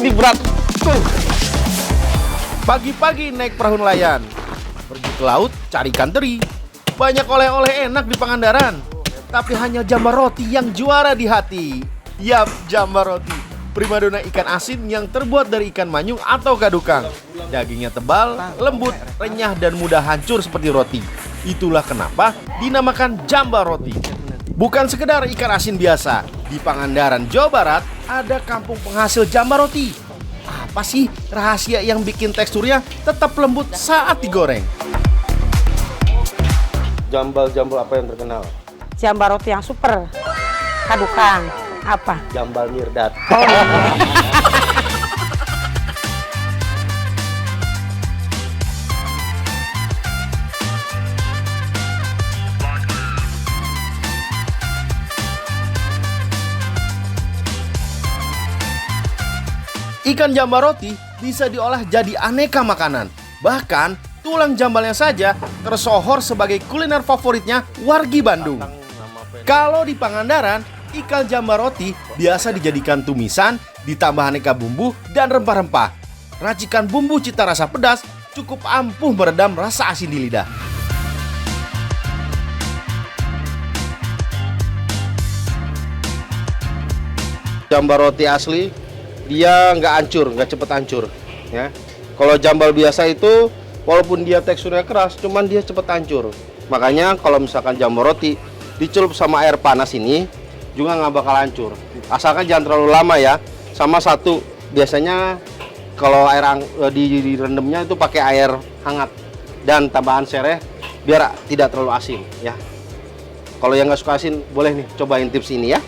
Ini berat. Pagi-pagi naik perahu nelayan, pergi ke laut cari ikan teri. Banyak oleh-oleh enak di Pangandaran, tapi hanya jambar roti yang juara di hati. Yap, jambar roti, primadona ikan asin yang terbuat dari ikan manyung atau gadukang. Dagingnya tebal, lembut, renyah, dan mudah hancur seperti roti. Itulah kenapa dinamakan jambar roti. Bukan sekedar ikan asin biasa, di Pangandaran, Jawa Barat ada kampung penghasil jambar roti. Apa sih rahasia yang bikin teksturnya tetap lembut saat digoreng? Jambal-jambal apa yang terkenal? Jambar roti yang super. Kadukang. Apa? Jambal Mirdad. Ikan jambar roti bisa diolah jadi aneka makanan. Bahkan tulang jambalnya saja tersohor sebagai kuliner favoritnya wargi Bandung. Kalau di Pangandaran, ikan jambar roti biasa dijadikan tumisan, ditambah aneka bumbu dan rempah-rempah. Racikan bumbu cita rasa pedas cukup ampuh meredam rasa asin di lidah. Jambar roti asli, dia nggak hancur, nggak cepet hancur. Ya. Kalau jambal biasa itu, walaupun dia teksturnya keras, cuman dia cepet hancur. Makanya kalau misalkan jambar roti dicelup sama air panas ini, juga nggak bakal hancur. Asalkan jangan terlalu lama ya. Sama satu, biasanya kalau direndamnya itu pakai air hangat dan tambahan sereh biar tidak terlalu asin ya. Kalau yang nggak suka asin, boleh nih cobain tips ini ya.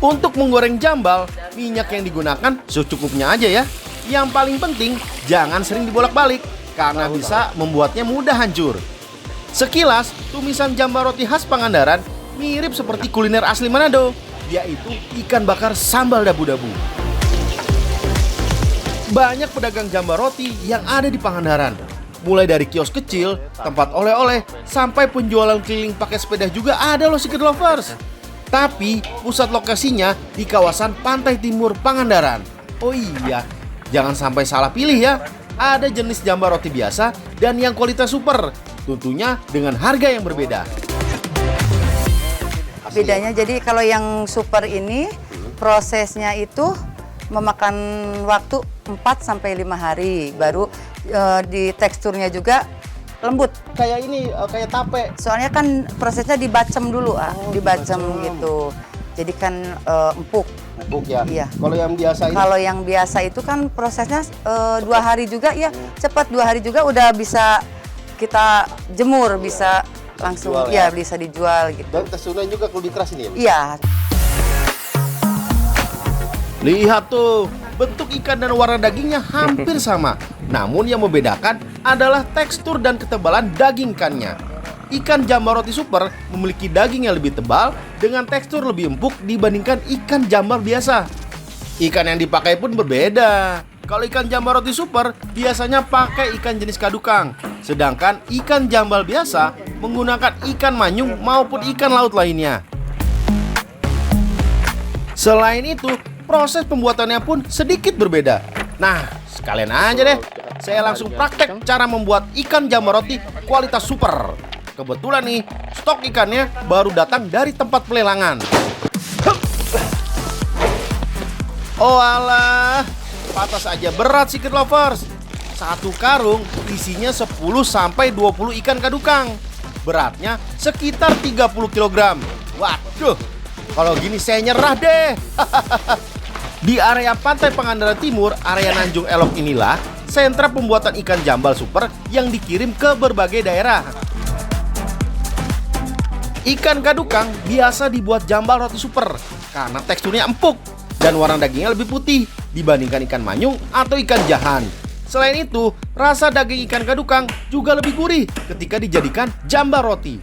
Untuk menggoreng jambal, minyak yang digunakan secukupnya aja ya. Yang paling penting, jangan sering dibolak-balik karena bisa membuatnya mudah hancur. Sekilas, tumisan jambar roti khas Pangandaran mirip seperti kuliner asli Manado, yaitu ikan bakar sambal dabu-dabu. Banyak pedagang jambar roti yang ada di Pangandaran. Mulai dari kios kecil, tempat oleh-oleh, sampai penjualan keliling pakai sepeda juga ada loh Secret Lovers. Tapi pusat lokasinya di kawasan Pantai Timur Pangandaran. Oh iya, jangan sampai salah pilih ya. Ada jenis jambar roti biasa dan yang kualitas super. Tentunya dengan harga yang berbeda. Bedanya jadi kalau yang super ini prosesnya itu memakan waktu 4-5 hari. Baru di teksturnya juga lembut. Kayak ini, kayak tape. Soalnya kan prosesnya dibacem dulu, dibacem gitu. Jadi kan empuk. Empuk ya? Iya. Kalau yang biasa ini? Kalau yang biasa itu kan prosesnya 2 hari juga ya, cepat 2 hari juga udah bisa kita jemur, bisa langsung dijual, ya bisa dijual gitu. Dan teksturnya juga lebih keras ini ya? Iya. Lihat tuh, bentuk ikan dan warna dagingnya hampir sama. Namun yang membedakan adalah tekstur dan ketebalan daging ikannya. Ikan jambar roti super memiliki daging yang lebih tebal dengan tekstur lebih empuk dibandingkan ikan jambar biasa. Ikan yang dipakai pun berbeda. Kalau ikan jambar roti super biasanya pakai ikan jenis kadukang. Sedangkan ikan jambal biasa menggunakan ikan manyung maupun ikan laut lainnya. Selain itu, proses pembuatannya pun sedikit berbeda. Nah, sekalian aja deh, saya langsung praktek cara membuat ikan jambar roti kualitas super. Kebetulan nih, stok ikannya baru datang dari tempat pelelangan. Oh alah, pantas aja berat Secret Lovers. Satu karung isinya 10-20 ikan kadukang. Beratnya sekitar 30 kg. Waduh, kalau gini saya nyerah deh. Di area Pantai Pangandaran Timur, area Nanjung Elok inilah sentra pembuatan ikan jambal super yang dikirim ke berbagai daerah. Ikan kadukang biasa dibuat jambal roti super karena teksturnya empuk dan warna dagingnya lebih putih dibandingkan ikan manyung atau ikan jahan. Selain itu, rasa daging ikan kadukang juga lebih gurih ketika dijadikan jambal roti.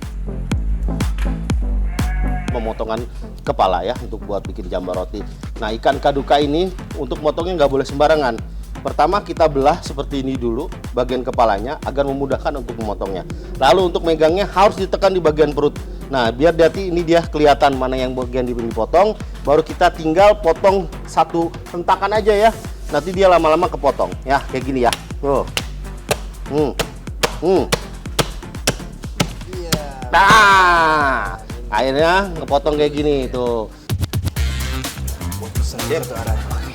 Pemotongan kepala ya untuk buat bikin jambar roti. Nah, ikan kaduka ini untuk motongnya nggak boleh sembarangan. Pertama kita belah seperti ini dulu bagian kepalanya agar memudahkan untuk memotongnya. Lalu untuk megangnya harus ditekan di bagian perut. Nah, biar ini dia kelihatan mana yang bagian dipotong, baru kita tinggal potong satu hentakan aja ya. Nanti dia lama-lama kepotong ya, kayak gini ya. Tuh. Nah, akhirnya ngepotong kayak gini tuh.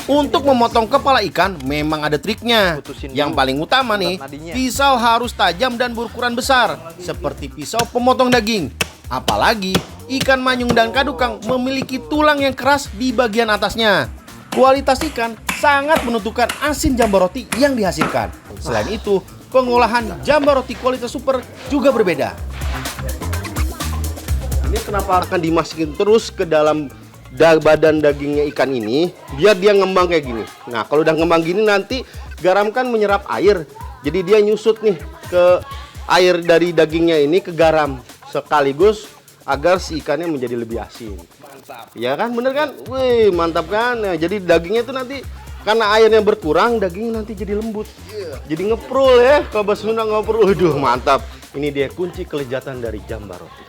Untuk memotong kepala ikan memang ada triknya. Yang paling utama nih, pisau harus tajam dan berukuran besar, seperti pisau pemotong daging. Apalagi ikan manyung dan kadukang memiliki tulang yang keras di bagian atasnya. Kualitas ikan sangat menentukan asin jambal roti yang dihasilkan. Selain itu, pengolahan jambal roti kualitas super juga berbeda. Ini kenapa akan dimasukin terus ke dalam badan dagingnya ikan ini, biar dia ngembang kayak gini. Nah, kalau udah ngembang gini nanti garam kan menyerap air, jadi dia nyusut nih ke air dari dagingnya ini ke garam, sekaligus agar si ikannya menjadi lebih asin. Mantap. Ya kan, bener kan? Wih, mantap kan? Nah, jadi dagingnya tuh nanti karena airnya berkurang, dagingnya nanti jadi lembut. Jadi ngeprul ya, kalau bahasa Sunda ngeprul. Waduh, mantap. Ini dia kunci kelezatan dari jambal roti.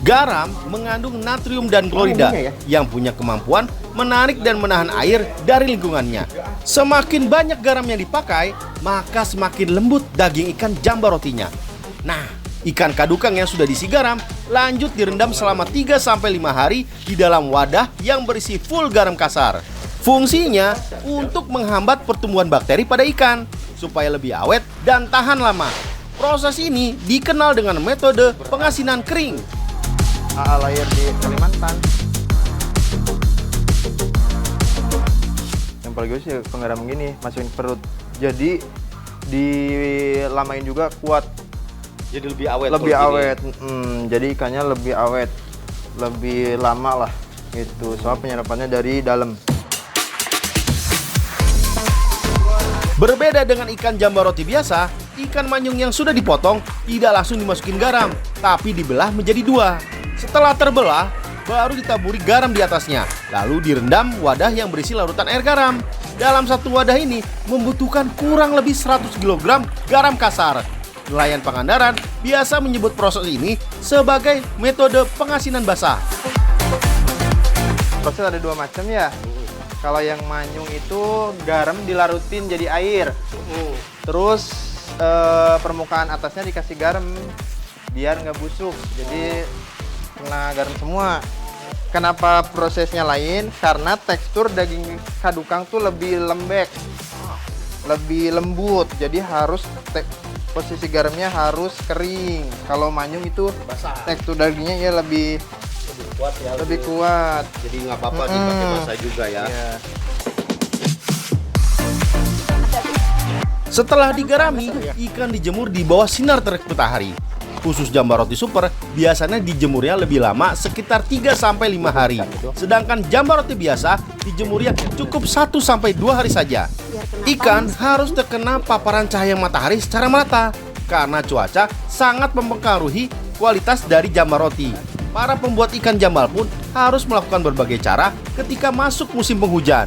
Garam mengandung natrium dan klorida yang punya kemampuan menarik dan menahan air dari lingkungannya. Semakin banyak garam yang dipakai, maka semakin lembut daging ikan jambal rotinya. Nah, ikan kadukang yang sudah diisi garam lanjut direndam selama 3-5 hari di dalam wadah yang berisi full garam kasar. Fungsinya untuk menghambat pertumbuhan bakteri pada ikan supaya lebih awet dan tahan lama. Proses ini dikenal dengan metode pengasinan kering. Lahir di Kalimantan. Yang paling gue sih penggaram gini, masukin perut. Jadi dilamain juga kuat. Jadi lebih awet. Lebih awet. Jadi ikannya lebih awet, lebih lama lah gitu. Soal penyerapannya dari dalam. Berbeda dengan ikan jambal roti biasa, ikan manyung yang sudah dipotong tidak langsung dimasukin garam, tapi dibelah menjadi 2. Setelah terbelah, baru ditaburi garam di atasnya, lalu direndam wadah yang berisi larutan air garam. Dalam satu wadah ini membutuhkan kurang lebih 100 kg garam kasar. Nelayan Pangandaran biasa menyebut proses ini sebagai metode pengasinan basah. Proses ada 2 macam ya. Kalau yang manyung itu garam dilarutin jadi air. Terus permukaan atasnya dikasih garam biar nggak busuk. Jadi kena garam semua. Kenapa prosesnya lain? Karena tekstur daging kadukang tuh lebih lembek, lebih lembut. Jadi harus posisi garamnya harus kering. Kalau manyung itu basah. Tekstur dagingnya ya lebih kuat ya. Lebih kuat. Jadi nggak apa-apa dipakai basah juga ya. Iya. Setelah digarami, ikan dijemur di bawah sinar terik matahari. Khusus jambal roti super biasanya dijemurnya lebih lama sekitar 3-5 hari. Sedangkan jambal roti biasa dijemurnya cukup 1-2 hari saja. Ikan harus terkena paparan cahaya matahari secara merata karena cuaca sangat mempengaruhi kualitas dari jambal roti. Para pembuat ikan jambal pun harus melakukan berbagai cara ketika masuk musim penghujan.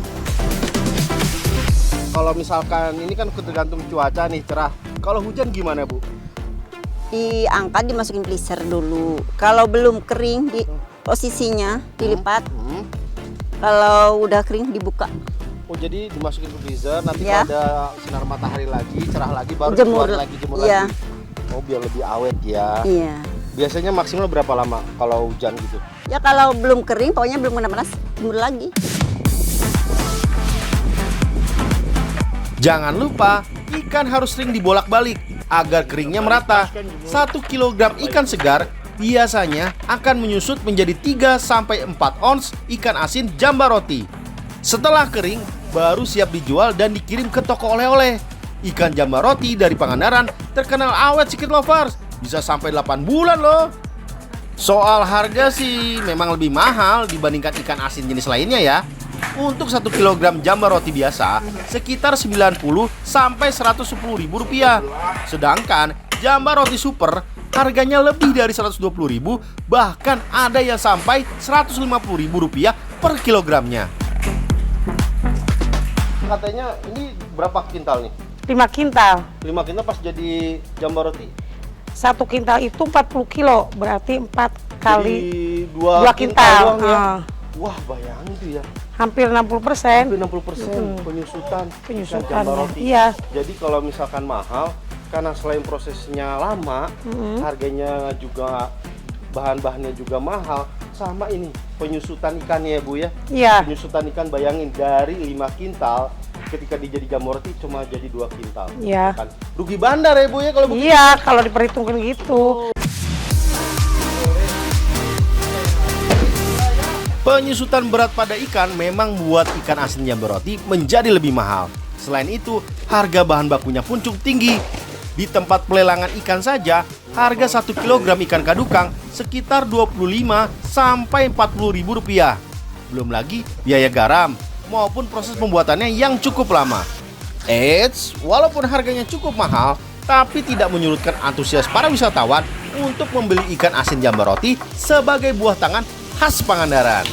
Kalau misalkan ini kan tergantung cuaca nih, cerah. Kalau hujan gimana, Bu? Diangkat, dimasukin freezer dulu. Kalau belum kering, di posisinya dilipat. Kalau udah kering dibuka. Oh, jadi dimasukin ke freezer, nanti Ya. kalau ada sinar matahari lagi, cerah lagi, baru Jemur. keluar lagi, jemur Iya. lagi. Oh, biar lebih awet ya. Iya. Biasanya maksimal berapa lama kalau hujan gitu? Ya kalau belum kering, pokoknya belum kena panas, jemur lagi. Jangan lupa, ikan harus sering dibolak-balik agar keringnya merata. 1 kg ikan segar biasanya akan menyusut menjadi 3-4 ons ikan asin jambal roti. Setelah kering, baru siap dijual dan dikirim ke toko oleh-oleh. Ikan jambal roti dari Pangandaran terkenal awet Secret Lovers, bisa sampai 8 bulan loh. Soal harga sih memang lebih mahal dibandingkan ikan asin jenis lainnya ya. Untuk 1 kg jambal roti biasa sekitar 90-110 ribu rupiah. Sedangkan jambal roti super harganya lebih dari 120 ribu, bahkan ada yang sampai 150 ribu rupiah per kilogramnya. Katanya ini berapa kintal nih? 5 kintal. 5 kintal pas jadi jambal roti. 1 kintal itu 40 kilo, berarti 4 kali Jadi 2 kintal. doang ya. Ah, Wah, bayangin tuh ya. hampir 60%. Hampir 60% penyusutan ikan Penyusutan. jambal roti. Iya. Jadi kalau misalkan mahal, karena selain prosesnya lama, harganya juga bahan-bahannya juga mahal, sama ini penyusutan ikannya ya Bu ya. Iya. Penyusutan ikan bayangin dari 5 kintal ketika dijadi jambal roti cuma jadi 2 kintal. Iya. Kan rugi bandar ya Bu ya kalau begitu. Iya, kalau diperhitungkan gitu. Penyusutan berat pada ikan memang membuat ikan asin jambal roti menjadi lebih mahal. Selain itu, harga bahan bakunya pun cukup tinggi. Di tempat pelelangan ikan saja, harga 1 kg ikan kadukang sekitar 25 sampai 40 ribu rupiah. Belum lagi biaya garam maupun proses pembuatannya yang cukup lama. Eits, walaupun harganya cukup mahal, tapi tidak menyurutkan antusias para wisatawan untuk membeli ikan asin jambal roti sebagai buah tangan khas Pangandaran.